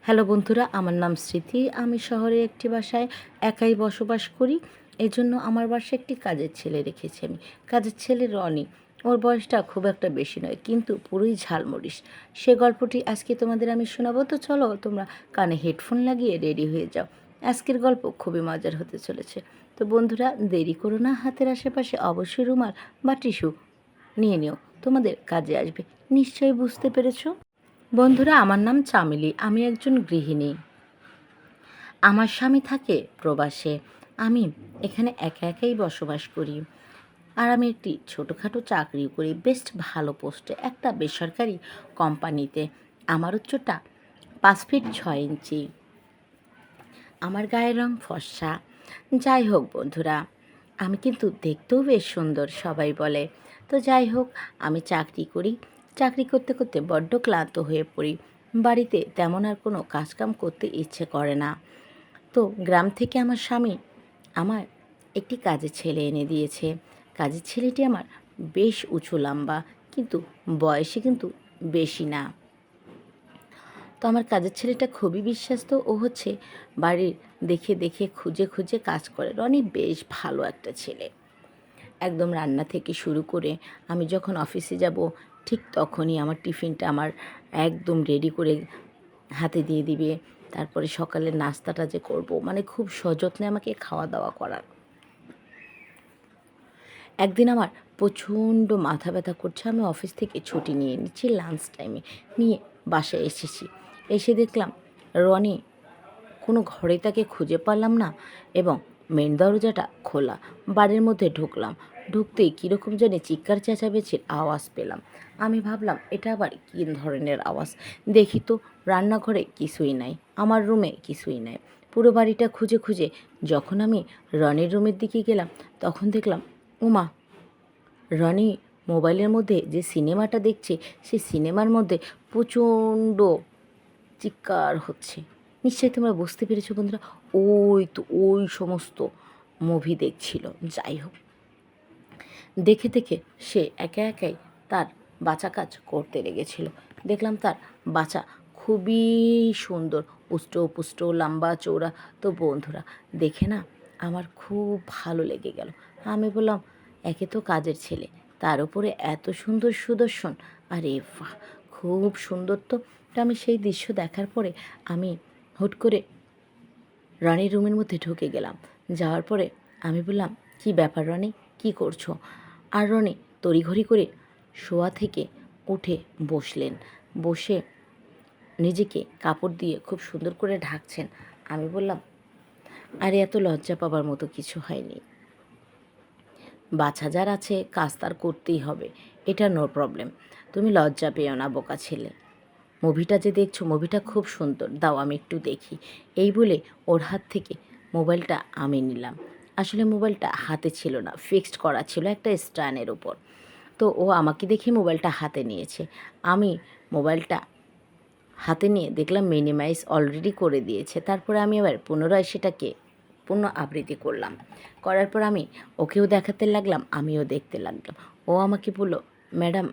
Hello বন্ধুরা, আমার নাম স্মৃতি। আমি শহরে একটি বাসায় একাই বসবাস করি। এজন্য আমার বাসায় একটি কাজের ছেলে রেখেছি আমি। কাজের ছেলে রনি। ওর বয়সটা খুব একটা বেশি নয়, কিন্তু পুরোই ঝালমরিচ। সে গল্পটি আজকে তোমাদের আমি শোনাবো। তো চলো তোমরা কানে হেডফোন লাগিয়ে রেডি হয়ে যাও। আজকের গল্প খুবই মজার হতে চলেছে। তো বন্ধুরা, দেরি করো না, হাতের আশেপাশে অবশ্যই রুমাল বা টিস্যু নিয়ে নিও, তোমাদের কাজে আসবে। নিশ্চয়ই বুঝতে পেরেছো। বন্ধুরা, আমার নাম চামেলি। আমি একজন গৃহিণী। আমার স্বামী থাকে প্রবাসে। আমি এখানে একা একাই বসবাস করি। আর আমি একটি ছোটোখাটো চাকরিও করি, বেশ ভালো পোস্টে, একটা বেসরকারি কোম্পানিতে। আমার উচ্চতা 5 ফিট 6 ইঞ্চি। আমার গায়ের রং ফর্সা। যাই হোক বন্ধুরা, আমি কিন্তু দেখতেও বেশ সুন্দর, সবাই বলে। তো যাই হোক, আমি চাকরি করি। চাকরি করতে করতে বড্ড ক্লান্ত হয়ে পড়ি। বাড়িতে তেমন আর কোনো কাজকাম করতে ইচ্ছে করে না। তো গ্রাম থেকে আমার স্বামী আমার একটি কাজের ছেলে এনে দিয়েছে। কাজের ছেলেটি আমার বেশ উঁচু লম্বা, কিন্তু বয়সে কিন্তু বেশি না। তো আমার কাজের ছেলেটা খুবই বিশ্বস্ত। ও হচ্ছে বাড়ির দেখে দেখে খুঁজে খুঁজে কাজ করে। রনি বেশ ভালো একটা ছেলে। একদম রান্না থেকে শুরু করে আমি যখন অফিসে যাব, ঠিক তখনই আমার টিফিনটা আমার একদম রেডি করে হাতে দিয়ে দিবে। তারপরে সকালের নাস্তাটা যে করব, মানে খুব সযত্নে আমাকে খাওয়া দাওয়া করার। একদিন আমার প্রচণ্ড মাথা ব্যথা করছে। আমি অফিস থেকে ছুটি নিয়ে নিচ্ছি লাঞ্চ টাইমে, নিয়ে বাসায় এসেছি। এসে দেখলাম রনি কোনো ঘরে তাকে খুঁজে পারলাম না, এবং মেন দরজাটা খোলা। বাড়ির মধ্যে ঢুকলাম। ঢুকতেই কীরকম জানি চিৎকার চেঁচামেচির আওয়াজ পেলাম। আমি ভাবলাম এটা আবার কী ধরনের আওয়াজ। দেখি তো রান্নাঘরে কিছুই নাই, আমার রুমে কিছুই নাই। পুরো বাড়িটা খুঁজে খুঁজে যখন আমি রনির রুমের দিকে গেলাম, তখন দেখলাম ওমা, রনি মোবাইলের মধ্যে যে সিনেমাটা দেখছে, সেই সিনেমার মধ্যে প্রচণ্ড চিৎকার হচ্ছে। নিশ্চয়ই তোমরা বুঝতে পেরেছো বন্ধুরা। ওই সমস্ত মুভি দেখছিল। যাই হোক, দেখে দেখে সে একা একাই তার বাঁচা কাজ করতে লেগেছিল। দেখলাম তার বাচ্চা খুবই সুন্দর, পুষ্ট লম্বা চৌড়া। তো বন্ধুরা, দেখে না আমার খুব ভালো লেগে গেল। আমি বললাম, একে তো কাজের ছেলে, তার উপরে এত সুন্দর সুদর্শন, আরে বাহ, খুব সুন্দর। তো আমি সেই দৃশ্য দেখার পরে আমি হুট করে রনির রুমের মধ্যে ঢুকে গেলাম। যাওয়ার পরে আমি বললাম, কী ব্যাপার রনি, কী করছো? আর রনি তড়িঘড়ি করে শোয়া থেকে উঠে বসলেন। বসে নিজেকে কাপড় দিয়ে খুব সুন্দর করে ঢাকছেন। আমি বললাম, আরে এত লজ্জা পাবার মতো কিছু হয়নি। বাচ্চা যার আছে, কাজ তার করতেই হবে, এটা নো প্রবলেম। তুমি লজ্জা পেও না বোকা ছেলে। মুভিটা যে দেখছো, মুভিটা খুব সুন্দর, দাও আমি একটু দেখি। এই বলে ওর হাত থেকে মোবাইলটা আমি নিলাম। আসলে মোবাইলটা হাতে ছিল না, ফিক্সড করা ছিল একটা স্ট্যান্ডের উপর। তো ও আমাকে দেখে মোবাইলটা হাতে নিয়েছে। আমি মোবাইলটা হাতে নিয়ে দেখলাম মিনিমাইজ অলরেডি করে দিয়েছে। তারপরে আমি আবার পুনরায় সেটাকে পুনঃ আবৃত্তি করলাম। করার পর আমি ওকেও দেখাতে লাগলাম, আমিও দেখতে লাগলাম। ও আমাকে বলল, ম্যাডাম,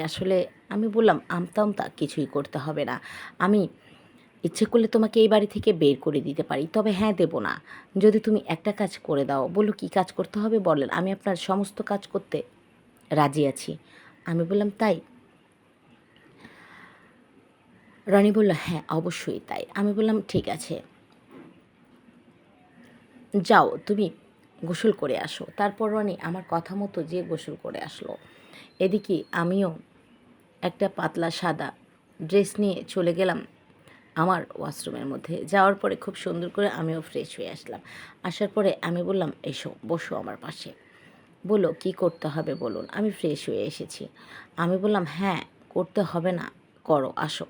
আসলে আমি বললাম, আমতা আমতা কিছুই করতে হবে না। আমি ইচ্ছে করলে তোমাকে এই বাড়ি থেকে বের করে দিতে পারি, তবে হ্যাঁ, দেবো না যদি তুমি একটা কাজ করে দাও। বলো কী কাজ করতে হবে বলেন, আমি আপনার সমস্ত কাজ করতে রাজি আছি। আমি বললাম, তাই? রনি বলল, হ্যাঁ অবশ্যই তাই। আমি বললাম, ঠিক আছে, যাও তুমি গোসল করে আসো। তারপর রনি আমার কথা মতো যে গোসল করে আসলো। এদিকে আমিও একটা পাতলা সাদা ড্রেস নিয়ে চলে গেলাম আমার ওয়াশরুমের মধ্যে। যাওয়ার পরে খুব সুন্দর করে আমিও ফ্রেশ হয়ে আসলাম। আসার পরে আমি বললাম, এসো বসো আমার পাশে। বলো কী করতে হবে বলুন। আমি ফ্রেশ হয়ে এসেছি। আমি বললাম, হ্যাঁ করতে হবে না, করো, আসো।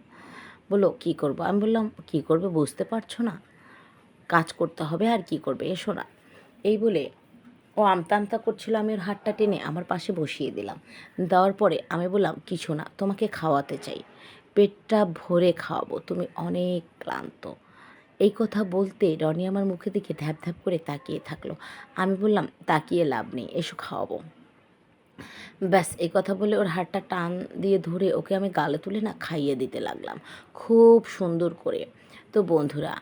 বলো কী করবো। আমি বললাম, কী করবে বুঝতে পারছো না? কাজ করতে হবে, আর কি করবে, এসো না। এই বলে ও আমতা আমতা করছিল। আমি ওর হাতটা টেনে আমার পাশে বসিয়ে দিলাম। দেওয়ার পরে আমি বললাম, কিছু না, তোমাকে খাওয়াতে চাই, পেটটা ভরে খাওয়াবো, তুমি অনেক ক্লান্ত। এই কথা বলতে রনি আমার মুখের দিকে ধ্যাপ ধ্যাপ করে তাকিয়ে থাকলো। আমি বললাম, তাকিয়ে লাভ নেই, এসো খাওয়াবো। ব্যাস এই কথা বলে ওর হাতটা টান দিয়ে ধরে ওকে আমি গালে তুলে না খাইয়ে দিতে লাগলাম খুব সুন্দর করে। তো বন্ধুরা,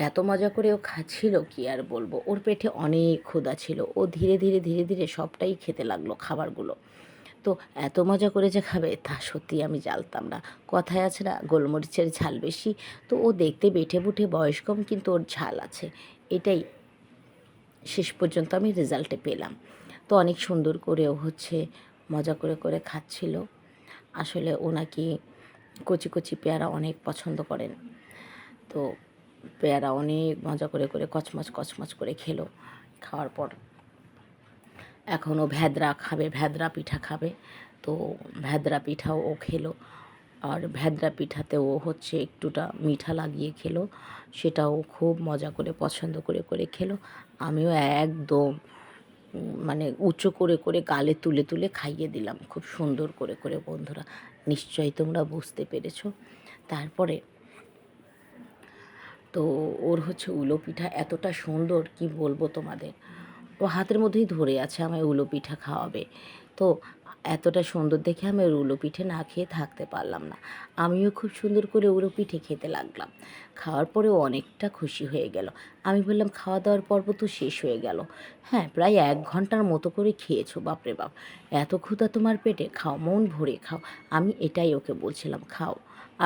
এত মজা করে ও খাচ্ছিল কি আর বলবো, ওর পেটে অনেক ক্ষুধা ছিল, ও ধীরে ধীরে ধীরে ধীরে সবটাই খেতে লাগলো খাবারগুলো। তো এত মজা করে যে খাবে তা সত্যি আমি জানতাম না। কথায় আছে না, গোলমরিচের ঝাল বেশি। তো ও দেখতে বেঁটে বুটে বয়স কম, কিন্তু ওর ঝাল আছে, এটাই শেষ পর্যন্ত আমি রেজাল্টে পেলাম। তো অনেক সুন্দর করে ও হচ্ছে মজা করে করে খাচ্ছিল। আসলে ও নাকি কচি কচি পেয়ারা অনেক পছন্দ করেন। তো পেয়ারা অনেক মজা করে করে কচমচ কচমচ করে খেলো। খাওয়ার পর এখন ও ভ্যাদরা খাবে, ভ্যাদরা পিঠা খাবে। তো ভ্যাদরা পিঠাও ও খেলো। আর ভ্যাদরা পিঠাতেও ও হচ্ছে একটুটা মিঠা লাগিয়ে খেলো, সেটাও খুব মজা করে পছন্দ করে করে খেলো। আমিও একদম মানে উঁচু করে করে গালে তুলে তুলে খাইয়ে দিলাম খুব সুন্দর করে করে। বন্ধুরা, নিশ্চয়ই তোমরা বুঝতে পেরেছো। তারপরে তো ওর হচ্ছে উলো পিঠা এতটা সুন্দর কি বলবো তোমাদের, ও হাতের মধ্যেই ধরে আছে আমায় উলো পিঠা খাওয়াবে। তো এতটা সুন্দর দেখে আমি ওর উলো পিঠে না খেয়ে থাকতে পারলাম না। আমিও খুব সুন্দর করে উলো পিঠে খেতে লাগলাম। খাওয়ার পরেও অনেকটা খুশি হয়ে গেল। আমি বললাম, খাওয়া দাওয়ার পর্ব তো শেষ হয়ে গেল। হ্যাঁ, প্রায় 1 ঘন্টার মতো করে খেয়েছো, বাপরে বাপ, এত ক্ষুধা তোমার পেটে, খাও মন ভরে খাও। আমি এটাই ওকে বলছিলাম, খাও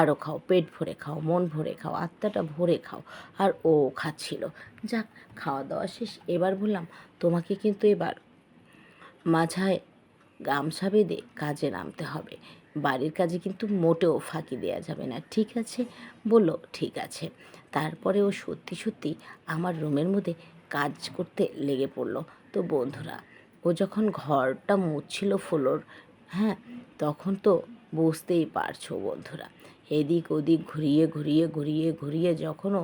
আরও খাও, পেট ভরে খাও, মন ভরে খাও, আত্মাটা ভরে খাও। আর ও খাচ্ছিল। যাক, খাওয়া দাওয়া শেষ। এবার বললাম, তোমাকে কিন্তু এবার মাঝায় গামছা বেঁধে কাজে নামতে হবে। বাড়ির কাজে কিন্তু মোটেও ফাঁকি দেওয়া যাবে না, ঠিক আছে? বলল, ঠিক আছে। তারপরে ও সত্যি সত্যি আমার রুমের মধ্যে কাজ করতে লেগে পড়লো। তো বন্ধুরা, ও যখন ঘরটা মুছছিল ফ্লোর, হ্যাঁ, তখন তো বুঝতেই পারছো বন্ধুরা, এদিক ওদিক ঘুরিয়ে ঘুরিয়ে ঘুরিয়ে ঘুরিয়ে যখনও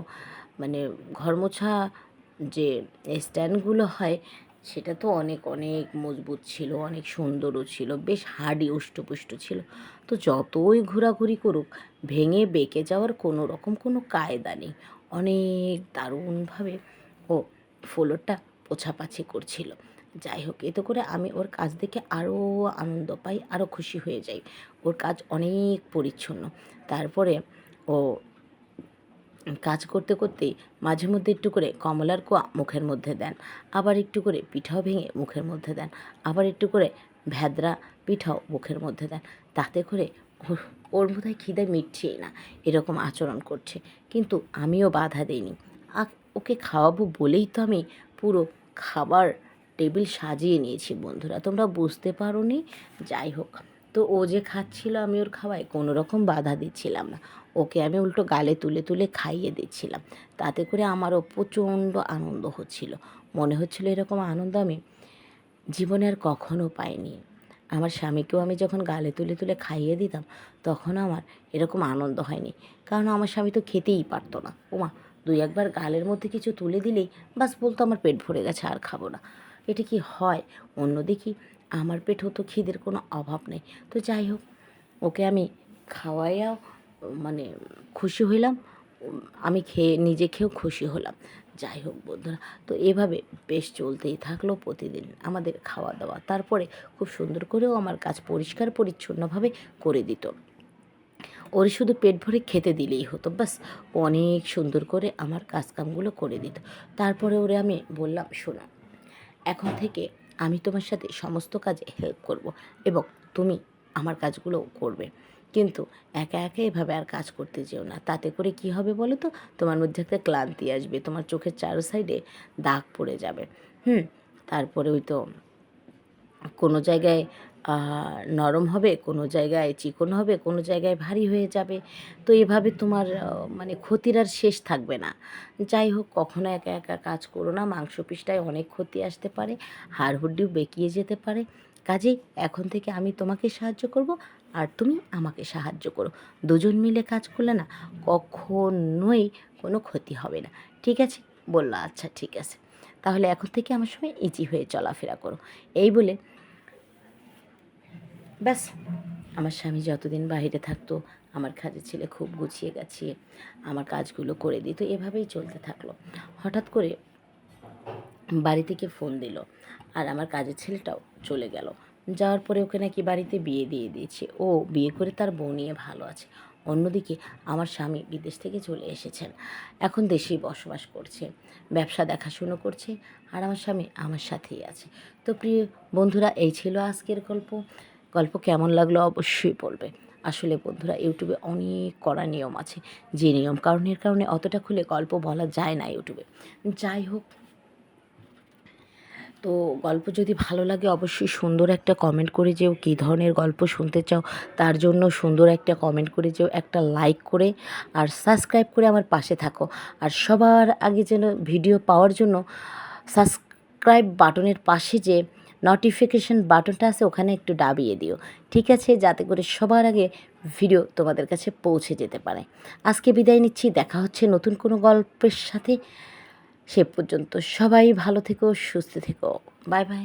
মানে ঘর মোছা যে স্ট্যান্ডগুলো হয়, সেটা তো অনেক অনেক মজবুত ছিল, অনেক সুন্দরও ছিল, বেশ হার্ডি উষ্টপুষ্ট ছিল। তো যতই ঘোরাঘুরি করুক, ভেঙে বেঁকে যাওয়ার কোনো রকম কোনো কায়দা নেই। অনেক দারুণভাবে ও ফ্লোরটা পোছাপাছি করছিল। যাই হোক, এতে করে আমি ওর কাজ দেখে আরও আনন্দ পাই, আরও খুশি হয়ে যাই। ওর কাজ অনেক পরিচ্ছন্ন। তারপরে ও কাজ করতে করতেই মাঝে মধ্যে একটু করে কমলার কোয়া মুখের মধ্যে দেন, আবার একটু করে পিঠাও ভেঙে মুখের মধ্যে দেন, আবার একটু করে ভ্যাদরা পিঠাও মুখের মধ্যে দেন। তাতে করে ওর বোধহয় খিদে মিটছেই না, এরকম আচরণ করছে। কিন্তু আমিও বাধা দিইনি। ওকে খাওয়াবো বলেই তো আমি পুরো খাবার টেবিল সাজিয়ে নিয়েছি। বন্ধুরা, তোমরা বুঝতে পারো নি। যাই হোক, তো ও যে খাচ্ছিল, আমি ওর খাওয়ায় কোনো রকম বাধা দিচ্ছিলাম না, ওকে আমি উল্টো গালে তুলে তুলে খাইয়ে দিচ্ছিলাম। তাতে করে আমারও প্রচণ্ড আনন্দ হচ্ছিল। মনে হচ্ছিল এরকম আনন্দ আমি জীবনে আর কখনো পাইনি। আমার স্বামীকেও আমি যখন গালে তুলে তুলে খাইয়ে দিতাম, তখন আমার এরকম আনন্দ হয়নি। কারণ আমার স্বামী তো খেতেই পারতো না। ওমা, 2-1 বার গালের মধ্যে কিছু তুলে দিলেই বাস বলতো, আমার পেট ভরে গেছে, আর খাবো না। এটা কি হয়? অন্য দেখি আমার পেটেও তো খিদের কোনো অভাব নেই। তো যাই হোক, ওকে আমি খাওয়াইয়াও মানে খুশি হইলাম, আমি খেয়ে নিজে খেয়েও খুশি হলাম। যাই হোক বন্ধুরা, তো এভাবে বেশ চলতেই থাকলো প্রতিদিন আমাদের খাওয়া দাওয়া। তারপরে খুব সুন্দর করেও আমার কাজ পরিষ্কার পরিচ্ছন্নভাবে করে দিত। ওর শুধু পেট ভরে খেতে দিলেই হতো, ব্যাস অনেক সুন্দর করে আমার কাজকামগুলো করে দিত। তারপরে ওরে আমি বললাম, শোনো, এখন থেকে আমি তোমার সাথে সমস্ত কাজে হেল্প করব, এবং তুমি আমার কাজগুলো করবে। কিন্তু একা একা এভাবে আর কাজ করতে যেও না। তাতে করে কি হবে বলো তো? তোমার মধ্যে একটা ক্লান্তি আসবে, তোমার চোখের চারো সাইডে দাগ পড়ে যাবে। তারপরে ওই তো কোনো জায়গায় নরম হবে, কোনো জায়গায় চিকন হবে, কোনো জায়গায় ভারী হয়ে যাবে। তো এভাবে তোমার মানে ক্ষতির আর শেষ থাকবে না। যাই হোক, কখনো একা একা কাজ করো না, মাংসপেশিটায় অনেক ক্ষতি আসতে পারে, হাড় হুড্ডিও বেঁকিয়ে যেতে পারে। কাজেই এখন থেকে আমি তোমাকে সাহায্য করব, আর তুমি আমাকে সাহায্য করো। দুজন মিলে কাজ করলে না কখনোই কোনো ক্ষতি হবে না, ঠিক আছে? বললো, আচ্ছা ঠিক আছে, তাহলে এখন থেকে আমার সঙ্গে ইজি হয়ে চলাফেরা করো। এই বলে ব্যাস, আমার স্বামী যতদিন বাইরে থাকতো, আমার কাজের ছেলে খুব গুছিয়ে গাছিয়ে আমার কাজগুলো করে দিত। এভাবেই চলতে থাকলো। হঠাৎ করে বাড়ি থেকে ফোন দিল, আর আমার কাজের ছেলেটাও চলে গেল। যাওয়ার পরে ওকে নাকি বাড়িতে বিয়ে দিয়ে দিয়েছে, ও বিয়ে করে তার বউ নিয়ে ভালো আছে। অন্যদিকে আমার স্বামী বিদেশ থেকে চলে এসেছেন, এখন দেশেই বসবাস করছে, ব্যবসা দেখাশুনো করছে, আর আমার স্বামী আমার সাথেই আছে। তো প্রিয় বন্ধুরা, এই ছিল আজকের গল্প কেমন লাগলো অবশ্যই বলবে। আসলে বন্ধুরা, ইউটিউবে অনেক কড়া নিয়ম আছে, যে নিয়ম কারণের কারণে অতটা খুলে গল্প বলা যায় না ইউটিউবে। যাই হোক, তো গল্প যদি ভালো লাগে অবশ্যই সুন্দর একটা কমেন্ট করে যেও, কী ধরনের গল্প শুনতে চাও তার জন্য সুন্দর একটা কমেন্ট করে যেও, একটা লাইক করে আর সাবস্ক্রাইব করে আমার পাশে থাকো। আর সবার আগে যেন ভিডিও পাওয়ার জন্য সাবস্ক্রাইব বাটনের পাশে যে নোটিফিকেশন বাটনটা আছে ওখানে একটু দাবিয়ে দিও, ঠিক আছে, যাতে করে সবার আগে ভিডিও তোমাদের কাছে পৌঁছে যেতে পারে। আজকে বিদায় নিচ্ছি, দেখা হচ্ছে নতুন কোনো গল্পের সাথে। সে পর্যন্ত সবাই ভালো থেকো, সুস্থ থেকো। Bye bye.